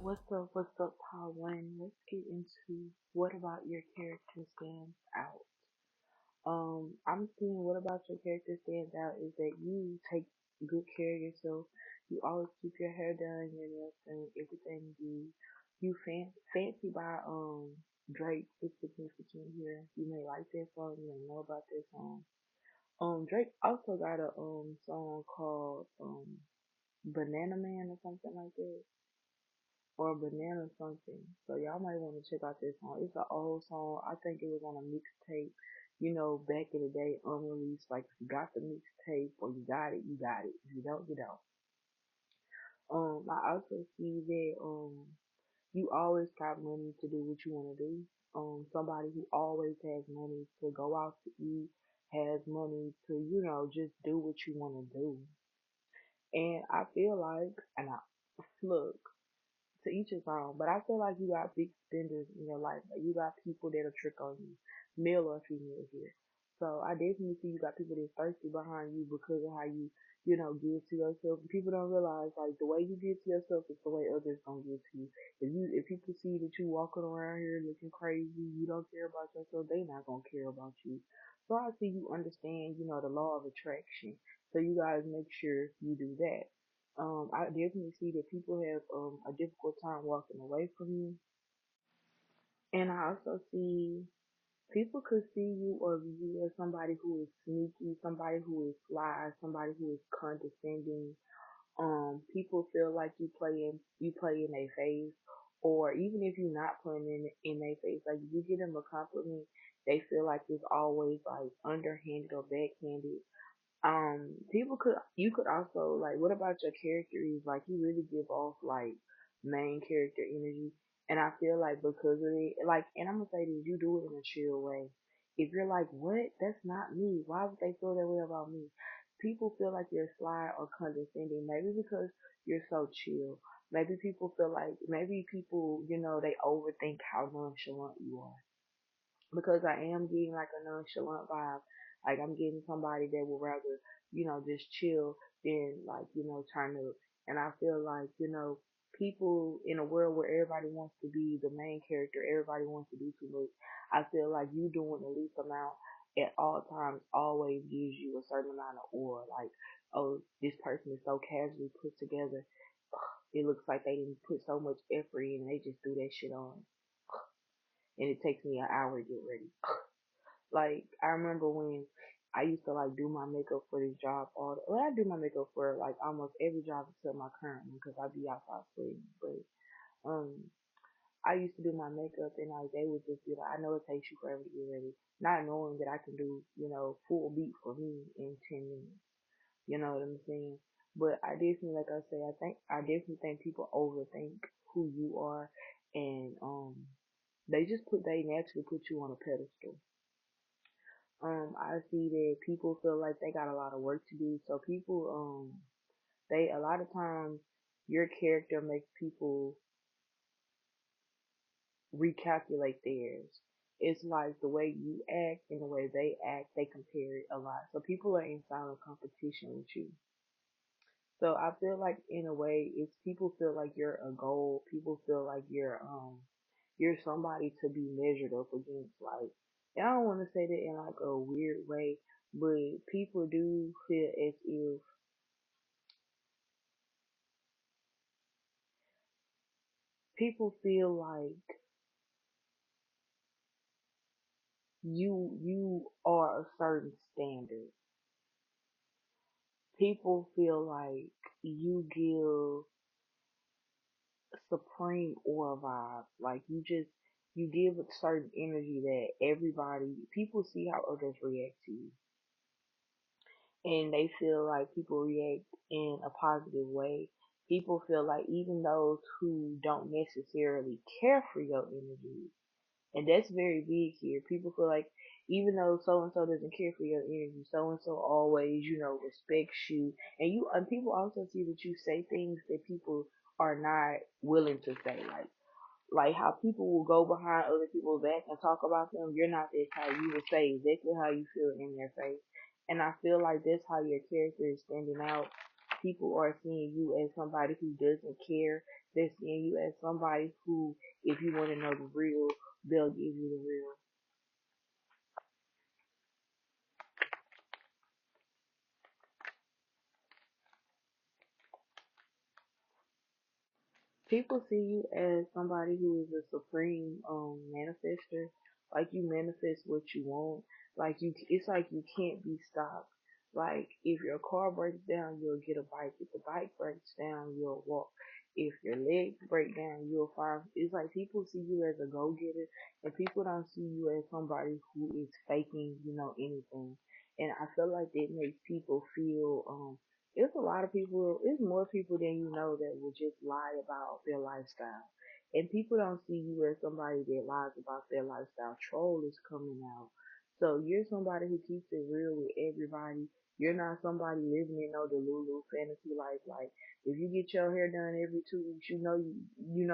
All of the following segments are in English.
What's up, part one? Let's get into what about your character stands out. I'm seeing what about your character stands out is that you take good care of yourself. You always keep your hair done, your nails done, everything you fancy by Drake is significant here. You may like that song, you may know about that song. Drake also got a song called Banana Man or something like that or Banana something. So y'all might want to check out this song. It's an old song. I think it was on a mixtape. Back in the day, unreleased. Like if you got the mixtape or you got it, you got it. If you don't, you don't. I also see that you always got money to do what you want to do. Somebody who always has money to go out to eat, has money to just do what you want to do. And I feel like, and I look, to each his own. But I feel like you got big spenders in your life. Like you got people that'll trick on you, male or female here. So I definitely see you got people that's thirsty behind you because of how you give to yourself. And people don't realize like the way you give to yourself is the way others gonna give to you. If people see that you walking around here looking crazy, you don't care about yourself, they not gonna care about you. So I see you understand, the law of attraction. So you guys make sure you do that. I definitely see that people have a difficult time walking away from you, and I also see people could see you or view you as somebody who is sneaky, somebody who is sly, somebody who is condescending. People feel like you play in their face, or even if you're not playing in their face, like if you give them a compliment, they feel like it's always like underhanded or backhanded. People could you could also like what about your character is like you really give off like main character energy, and I feel like because of it, like, and I'm gonna say this, you do it in a chill way. If you're like, what, that's not me, why would they feel that way about me? People feel like you're sly or condescending, maybe because you're so chill. Maybe people feel like maybe people they overthink how nonchalant you are, because I am getting like a nonchalant vibe. Like I'm getting somebody that would rather, just chill than like, turn up. And I feel like, people in a world where everybody wants to be the main character, everybody wants to do too much. I feel like you doing the least amount at all times always gives you a certain amount of aura. Like, oh, this person is so casually put together. It looks like they didn't put so much effort in. They just threw that shit on, and it takes me an hour to get ready. Like I remember when I used to like do my makeup for this job well, I do my makeup for like almost every job except my current one because I be outside sweating. But um, I used to do my makeup and like they would just be like, I know it takes you forever to get ready, not knowing that I can do full beat for me in 10 minutes. You know what I'm saying? But I definitely, like I say, I definitely think people overthink who you are, and they naturally put you on a pedestal. I see that people feel like they got a lot of work to do. So people, they a lot of times your character makes people recalculate theirs. It's like the way you act and the way they act, they compare it a lot. So people are in silent competition with you. So I feel like in a way, it's people feel like you're a goal. People feel like you're somebody to be measured up against. Like, and I don't want to say that in like a weird way, but people do feel as if people feel like you are a certain standard. People feel like you give supreme aura vibes. Like you give a certain energy that everybody people see how others react to you, and they feel like people react in a positive way. People feel like even those who don't necessarily care for your energy, and that's very big here. People feel like even though so and so doesn't care for your energy, so and so always, respects you. And people also see that you say things that people are not willing to say. Like how people will go behind other people's back and talk about them. You're not that type. You will say exactly how you feel in their face. And I feel like that's how your character is standing out. people are seeing you as somebody who doesn't care. They're seeing you as somebody who, if you want to know the real, they'll give you the real. People see you as somebody who is a supreme manifester. Like you manifest what you want. Like it's like you can't be stopped. Like if your car breaks down, you'll get a bike. If the bike breaks down, you'll walk. If your legs break down, you'll find. It's like people see you as a go getter, and people don't see you as somebody who is faking, anything. And I feel like that makes people feel it's a lot of people, it's more people than you know that will just lie about their lifestyle. And people don't see you as somebody that lies about their lifestyle. Troll is coming out. So you're somebody who keeps it real with everybody. You're not somebody living in no delulu fantasy life. Like if you get your hair done every 2 weeks, you know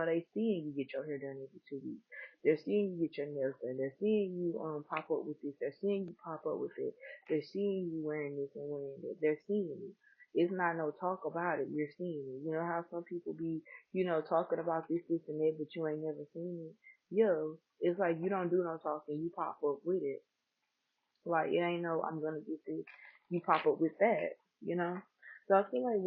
they seeing you get your hair done every 2 weeks. They're seeing you get your nails done. They're seeing you pop up with this. They're seeing you pop up with it. They're seeing you wearing this and wearing that. They're seeing it. It's not no talk about it. You're seeing it. You know how some people be, talking about this, and that, but you ain't never seen it. Yo, it's like you don't do no talking. You pop up with it. Like it ain't no I'm gonna get this. You pop up with that, you know. So I feel like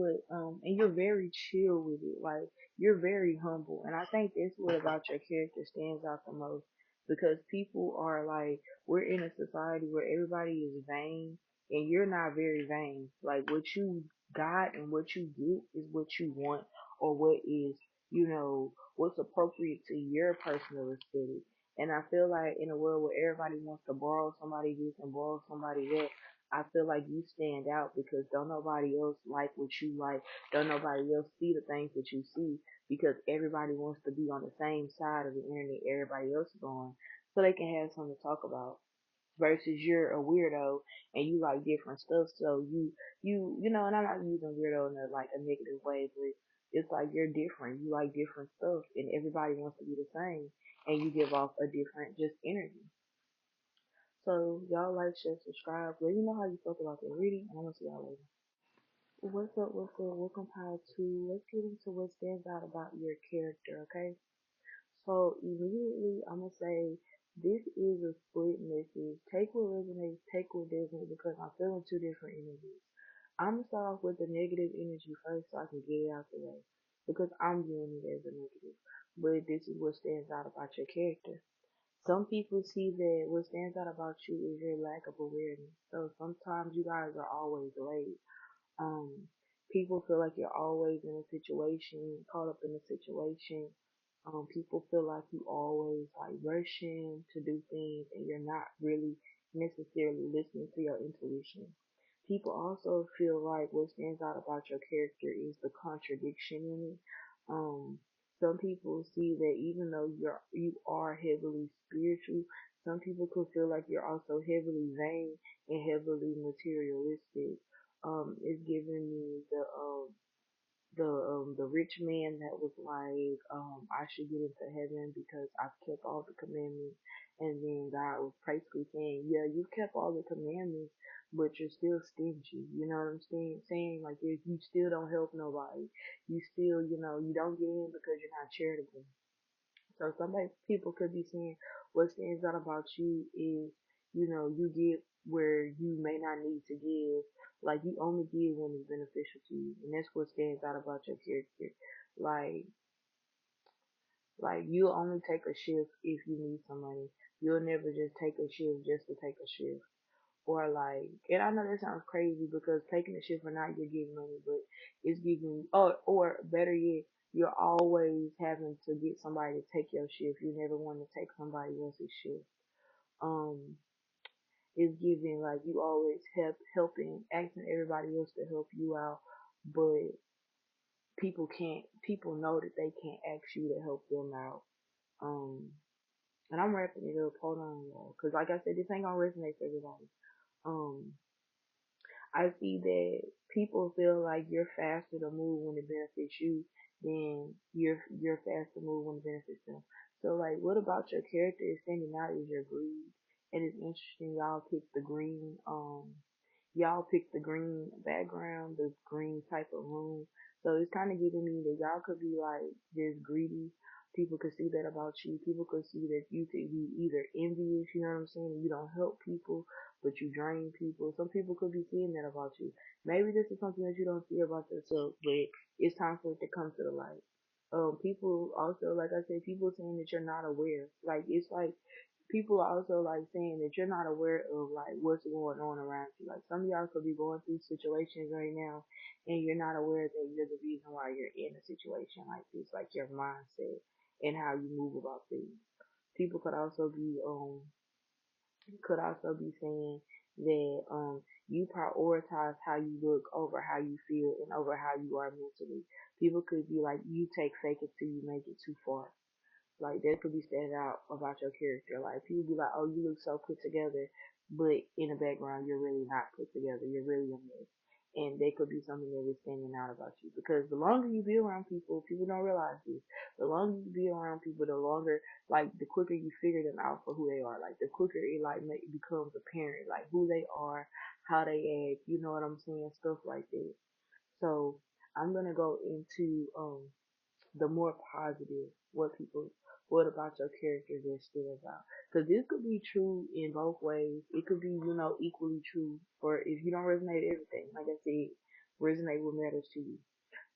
and you're very chill with it. Like you're very humble, and I think that's what about your character stands out the most because people are like we're in a society where everybody is vain, and you're not very vain. Like what you got and what you get is what you want, or what is what's appropriate to your personal aesthetic. And I feel like in a world where everybody wants to borrow somebody this and borrow somebody that, I feel like you stand out because don't nobody else like what you like. Don't nobody else see the things that you see because everybody wants to be on the same side of the internet everybody else is on so they can have something to talk about versus you're a weirdo and you like different stuff. So and I'm not using weirdo in a negative way, but it's like you're different. You like different stuff, and everybody wants to be the same, and you give off a different just energy. So y'all like, share, subscribe. Let me know how you felt about the reading, and I'm gonna see y'all later. What's up? What's up? Welcome, Pile 2. Let's get into what stands out about your character, okay? So immediately I'm gonna say this is a split message. Take what resonates, take what doesn't, because I'm feeling two different energies. I'm gonna start off with the negative energy first so I can get it out the way. Because I'm viewing it as a negative. But this is what stands out about your character. Some people see that what stands out about you is your lack of awareness. So sometimes you guys are always late. um, People feel like you're always in a situation, caught up in a situation. People feel like you always like rushing to do things and you're not really necessarily listening to your intuition. People also feel like what stands out about your character is the contradiction in it. Um, some people see that even though you are heavily spiritual, some people could feel like you're also heavily vain and heavily materialistic. It's giving me the rich man that was like, I should get into heaven because I've kept all the commandments, and then God was basically saying, yeah, you kept all the commandments, but you're still stingy. You know what I'm saying? Like if you still don't help nobody, you still, you don't get in because you're not charitable. So people could be saying what stands out about you is, you give where you may not need to give. Like you only give when it's beneficial to you. And that's what stands out about your character. Like you'll only take a shift if you need some money. You'll never just take a shift just to take a shift. Or like, and I know that sounds crazy because taking a shift or not, you're getting money, but it's giving, or better yet, you're always having to get somebody to take your shift. You never want to take somebody else's shift. Um, it's giving like you always helping, asking everybody else to help you out, but people know that they can't ask you to help them out. Um, and I'm wrapping it up. Hold on, y'all, because like I said, this ain't gonna resonate for everybody. Um, I see that people feel like you're faster to move when it benefits you than you're faster to move when it benefits them. So like what about your character is standing out is your greed. And it's interesting y'all picked the green y'all picked the green background, the green type of room. So it's kind of giving me that y'all could be like just greedy. People could see that about you. People could see that you could be either envious, you know what I'm saying? You don't help people, but you drain people. Some people could be seeing that about you. Maybe this is something that you don't see about yourself, but it's time for it to come to the light. People also, like I said, people saying that you're not aware. Like, it's like people are also like saying that you're not aware of like what's going on around you. Like, some of y'all could be going through situations right now and you're not aware that you're the reason why you're in a situation like this, like your mindset and how you move about things. People could also be saying that you prioritize how you look over how you feel and over how you are mentally. People could be like, you take fake it till you make it too far. Like, that could be standing out about your character. Like, people be like, oh, you look so put together, but in the background you're really not put together. You're really a mess. And that could be something that is standing out about you. Because the longer you be around people, people don't realize this. The longer you be around people, the longer, like, the quicker you figure them out for who they are. Like, the quicker it like becomes apparent, like who they are, how they act. You know what I'm saying? Stuff like that. So I'm gonna go into the more positive, what about your character that stands out? Because this could be true in both ways. It could be, equally true. Or if you don't resonate with everything, like I said, resonate what matters to you.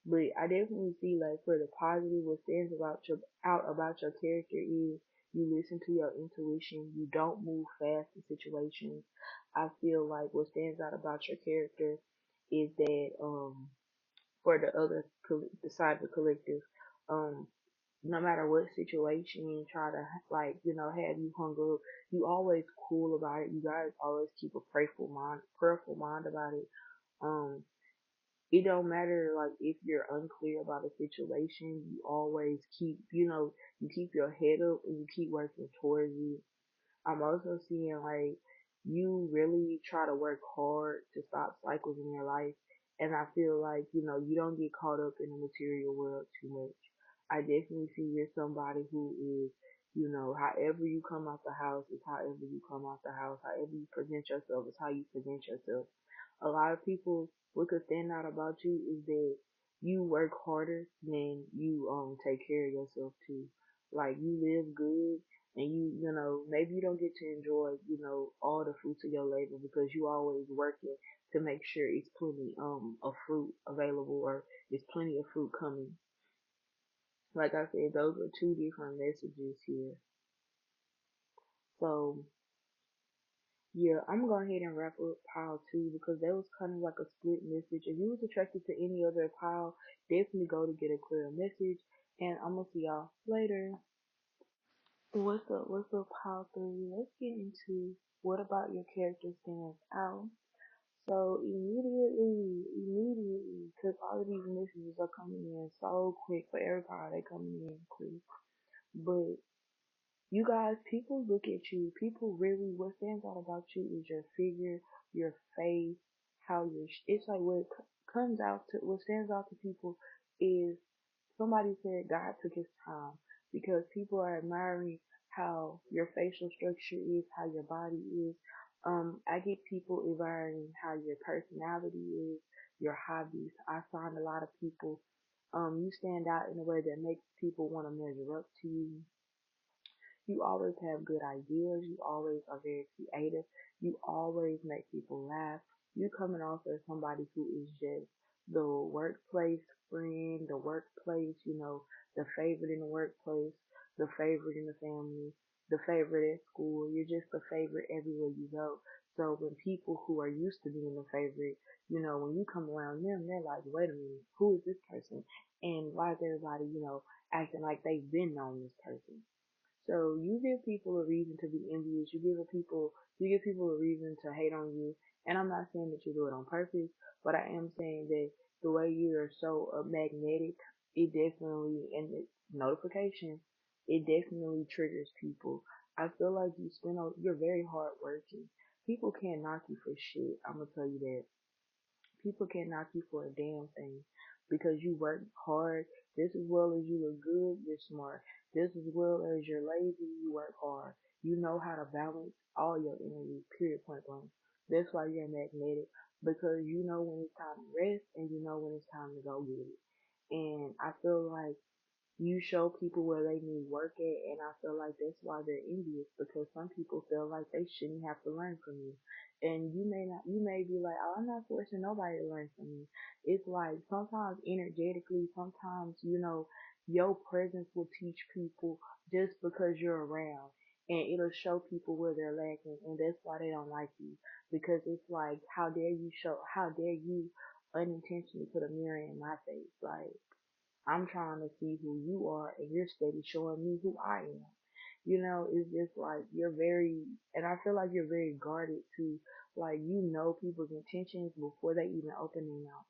But I definitely see, like, for the positive, what stands out about your character is you listen to your intuition. You don't move fast in situations. I feel like what stands out about your character is that for the side of the collective, um no matter what situation try to like have you hung up, you always cool about it. You guys always keep a prayerful mind about it. um it don't matter, like, if you're unclear about a situation, you always you keep your head up and you keep working towards it. I'm also seeing, like, you really try to work hard to stop cycles in your life. And I feel like, you don't get caught up in the material world too much. I definitely see you're somebody who is, however you come out the house is however you come out the house. However you present yourself is how you present yourself. A lot of people, what could stand out about you is that you work harder than you take care of yourself too. Like, you live good, and maybe you don't get to enjoy, all the fruits of your labor because you always working to make sure it's plenty of fruit available, or it's plenty of fruit coming. Like I said, those are two different messages here. So yeah, I'm gonna go ahead and wrap up pile two because that was kind of like a split message. If you was attracted to any other pile, definitely go to get a clear message. And I'm gonna see y'all later. What's up, pile three? Let's get into what about your character stands out. So immediately, because all of these messages are coming in so quick for everybody, they coming in quick. But you guys, people look at you. People really, what stands out about you is your figure, your face, how it's like what stands out to people is somebody said God took his time because people are admiring how your facial structure is, how your body is. I get people admiring how your personality is, your hobbies. I find a lot of people, you stand out in a way that makes people want to measure up to you. You always have good ideas. You always are very creative. You always make people laugh. You coming off as somebody who is just the workplace friend, the workplace, the favorite in the workplace, the favorite in the family, the favorite at school. You're just the favorite everywhere you go. So when people who are used to being the favorite, when you come around them, they're like, wait a minute, who is this person? And why is everybody, acting like they've been known this person? So you give people a reason to be envious. You give people a reason to hate on you. And I'm not saying that you do it on purpose, but I am saying that the way you are so magnetic, it definitely, and it's notification, it definitely triggers people. I feel like you're very hardworking. People can't knock you for shit. I'm gonna tell you that. People can't knock you for a damn thing because you work hard. Just as well as you look good, you're smart. Just as well as you're lazy, you work hard. You know how to balance all your energies, period, point blank. That's why you're magnetic. because you know when it's time to rest and you know when it's time to go get it. And I feel like you show people where they need work at, and I feel like that's why they're envious, because some people feel like they shouldn't have to learn from you. And you may not, you may be like, oh, I'm not forcing nobody to learn from you. It's like sometimes energetically, sometimes, your presence will teach people just because you're around. And it'll show people where they're lacking, and that's why they don't like you. Because it's like, how dare you unintentionally put a mirror in my face? Like, I'm trying to see who you are, and you're steady showing me who I am. It's just like and I feel like you're very guarded too. Like, people's intentions before they even open their mouth.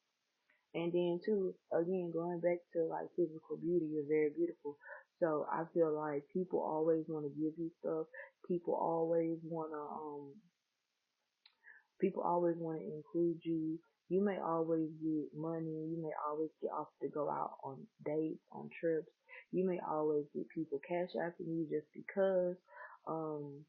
And then too, again, going back to like physical beauty, you're very beautiful. So I feel like people always want to give you stuff. People always want to, People always want to include you. You may always get money. You may always get off to go out on dates, on trips. You may always get people cash apping you just because. Um,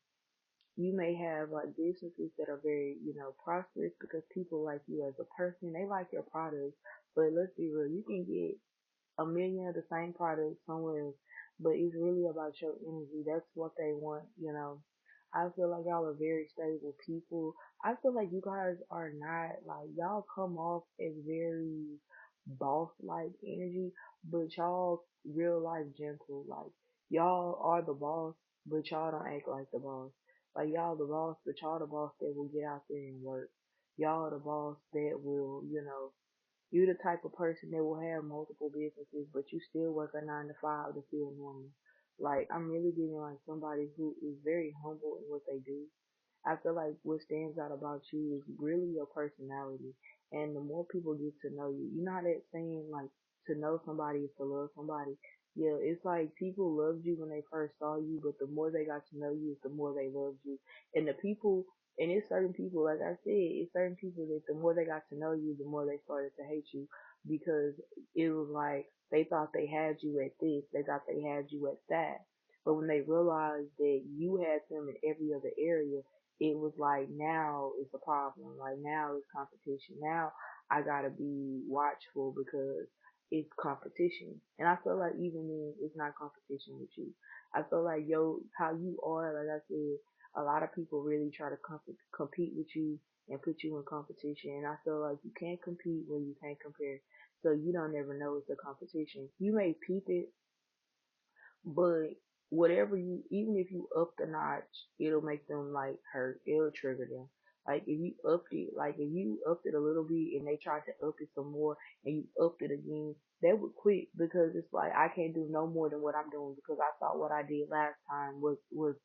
you may have like businesses that are very, prosperous because people like you as a person. They like your products. But let's be real, you can get a million of the same product somewhere else, but it's really about your energy. That's what they want. I feel like y'all are very stable people. I feel like you guys are not like y'all come off as very boss like energy, but y'all real life gentle. Like y'all are the boss, but y'all don't act like the boss. Like y'all the boss, but y'all the boss that will get out there and work. Y'all the boss that will, you the type of person that will have multiple businesses, but you still work a 9 to 5 to feel normal. Like, I'm really getting like somebody who is very humble in what they do. I feel like what stands out about you is really your personality. And the more people get to know you, you know how that saying, like, to know somebody is to love somebody? Yeah, it's like people loved you when they first saw you, but the more they got to know you, the more they loved you. And it's certain people, like I said, it's certain people that the more they got to know you, the more they started to hate you, because it was like they thought they had you at this, they thought they had you at that. But when they realized that you had them in every other area, it was like now it's a problem. Like now it's competition. Now I gotta be watchful because it's competition. And I feel like even then it's not competition with you. I feel like how you are, like I said, a lot of people really try to compete with you and put you in competition. And I feel like you can't compete when you can't compare. So you don't ever know it's a competition. You may peep it, but whatever even if you up the notch, it'll make them like hurt. It'll trigger them. Like if you upped it a little bit and they tried to up it some more and you upped it again, they would quit because it's like I can't do no more than what I'm doing because I thought what I did last time was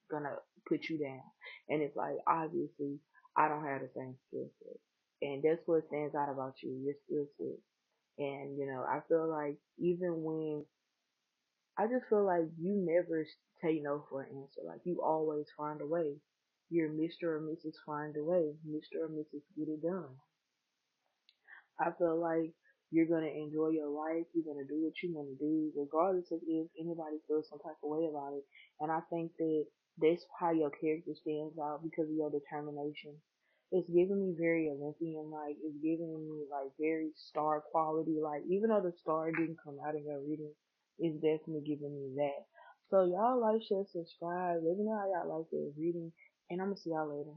gonna put you down. And it's like obviously I don't have the same skill set. And that's what stands out about you, your skill set. And I feel like even when I just feel like you never say no for an answer. Like you always find a way. You're Mr. or Mrs. Find a way. Mr. or Mrs. Get it done. I feel like you're gonna enjoy your life. You're gonna do what you want to do, regardless of if anybody feels some type of way about it. And I think that that's how your character stands out because of your determination. It's giving me very Olympian like. It's giving me like very star quality. Like even though the star didn't come out in your reading, it's definitely giving me that. So y'all like, share, subscribe. Let me know how y'all like the reading, and I'm gonna see y'all later.